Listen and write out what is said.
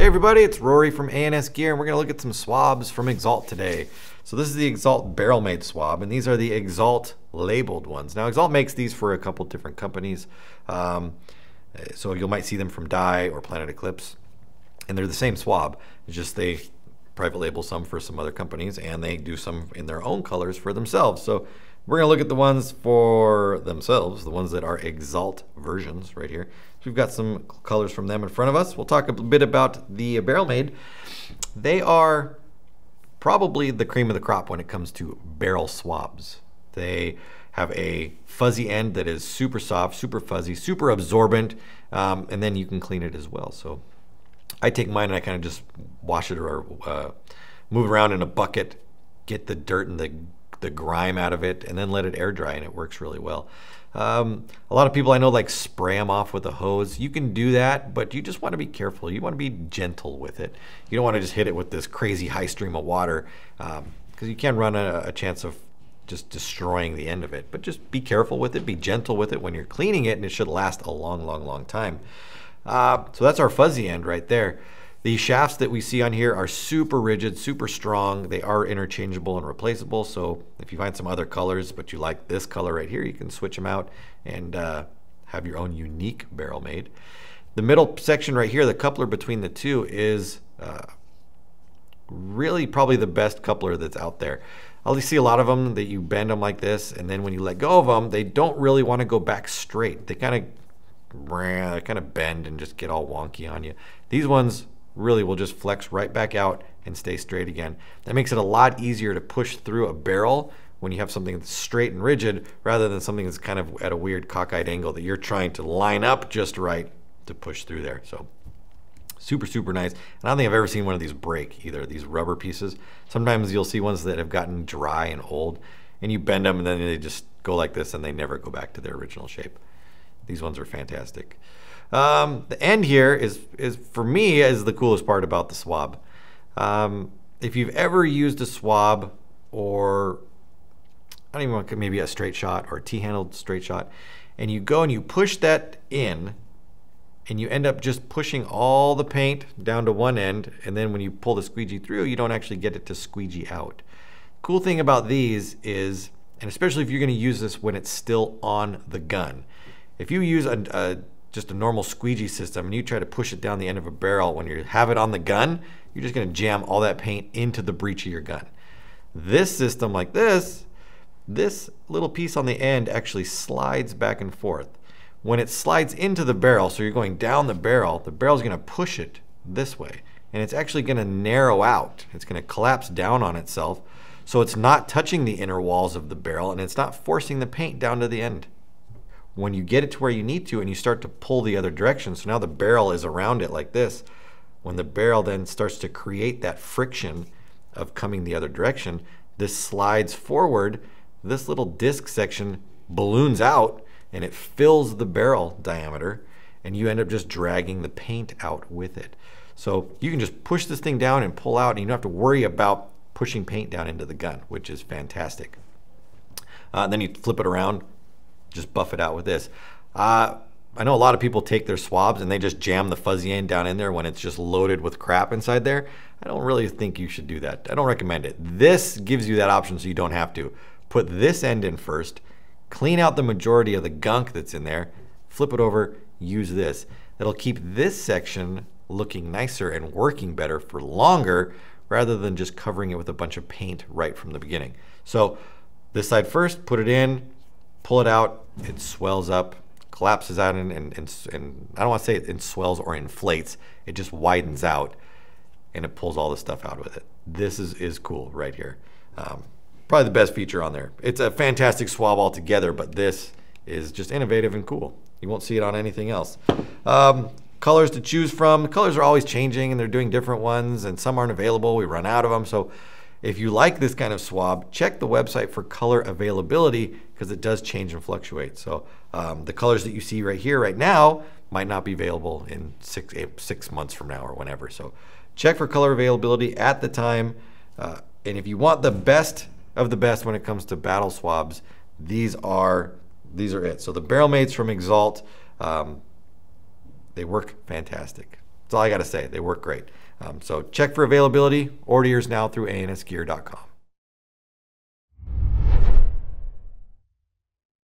Hey everybody, it's Rory from A&S Gear, and we're going to look at some swabs from Exalt today. So this is the Exalt Barrel Maid swab, and these are the Exalt labeled ones. Now Exalt makes these for a couple different companies, so you might see them from Dye or Planet Eclipse, and they're the same swab. It's just they private label some for some other companies, and they do some in their own colors for themselves. So we're going to look at the ones for themselves, the ones that are Exalt versions right here. So we've got some colors from them in front of us. We'll talk a bit about the Barrel Maid. They are probably the cream of the crop when it comes to barrel swabs. They have a fuzzy end that is super soft, super fuzzy, super absorbent, and then you can clean it as well. So I take mine and I kind of just wash it or move it around in a bucket, get the dirt and the grime out of it, and then let it air dry, and it works really well. A lot of people I know like spray them off with a hose. You can do that, but you just want to be careful. You want to be gentle with it. You don't want to just hit it with this crazy high stream of water, because you can run a chance of just destroying the end of it. But just be careful with it, be gentle with it when you're cleaning it, and it should last a long, long, long time. So that's our fuzzy end right there. The shafts that we see on here are super rigid, super strong. They are interchangeable and replaceable. So if you find some other colors, but you like this color right here, you can switch them out and have your own unique barrel made. The middle section right here, the coupler between the two, is really probably the best coupler that's out there. I'll see a lot of them that you bend them like this, and then when you let go of them, they don't really want to go back straight. They kind of bend and just get all wonky on you. These ones really will just flex right back out and stay straight again. That makes it a lot easier to push through a barrel when you have something that's straight and rigid rather than something that's kind of at a weird cockeyed angle that you're trying to line up just right to push through there. So super, super nice. And I don't think I've ever seen one of these break either, these rubber pieces. Sometimes you'll see ones that have gotten dry and old, and you bend them and then they just go like this and they never go back to their original shape. These ones are fantastic. The end here is for me is the coolest part about the swab. If you've ever used a swab, or I don't even want maybe a straight shot or a T-handled straight shot, and you go and you push that in, and you end up just pushing all the paint down to one end, and then when you pull the squeegee through, you don't actually get it to squeegee out. Cool thing about these is, and especially if you're going to use this when it's still on the gun, if you use just a normal squeegee system and you try to push it down the end of a barrel when you have it on the gun, you're just going to jam all that paint into the breech of your gun. This system like this little piece on the end actually slides back and forth. When it slides into the barrel, so you're going down the barrel's going to push it this way, and it's actually going to narrow out. It's going to collapse down on itself, so it's not touching the inner walls of the barrel, and it's not forcing the paint down to the end. When you get it to where you need to and you start to pull the other direction, so now the barrel is around it like this, when the barrel then starts to create that friction of coming the other direction, this slides forward, this little disc section balloons out and it fills the barrel diameter, and you end up just dragging the paint out with it. So you can just push this thing down and pull out, and you don't have to worry about pushing paint down into the gun, which is fantastic. Then you flip it around, just buff it out with this. I know a lot of people take their swabs and they just jam the fuzzy end down in there when it's just loaded with crap inside there. I don't really think you should do that. I don't recommend it. This gives you that option so you don't have to. Put this end in first, clean out the majority of the gunk that's in there, flip it over, use this. That'll keep this section looking nicer and working better for longer rather than just covering it with a bunch of paint right from the beginning. So this side first, put it in, pull it out, it swells up, collapses out, and I don't want to say it swells or inflates, it just widens out, and it pulls all the stuff out with it. This is cool right here. Probably the best feature on there. It's a fantastic swab altogether, but this is just innovative and cool. You won't see it on anything else. Colors to choose from. The colors are always changing, and they're doing different ones, and some aren't available. We run out of them. So if you like this kind of swab, check the website for color availability, because it does change and fluctuate. So the colors that you see right here, right now, might not be available in six months from now or whenever. So check for color availability at the time. And if you want the best of the best when it comes to battle swabs, these are it. So the Barrel Maids from Exalt, they work fantastic. That's all I got to say. They work great. So check for availability. Order yours now through ansgear.com.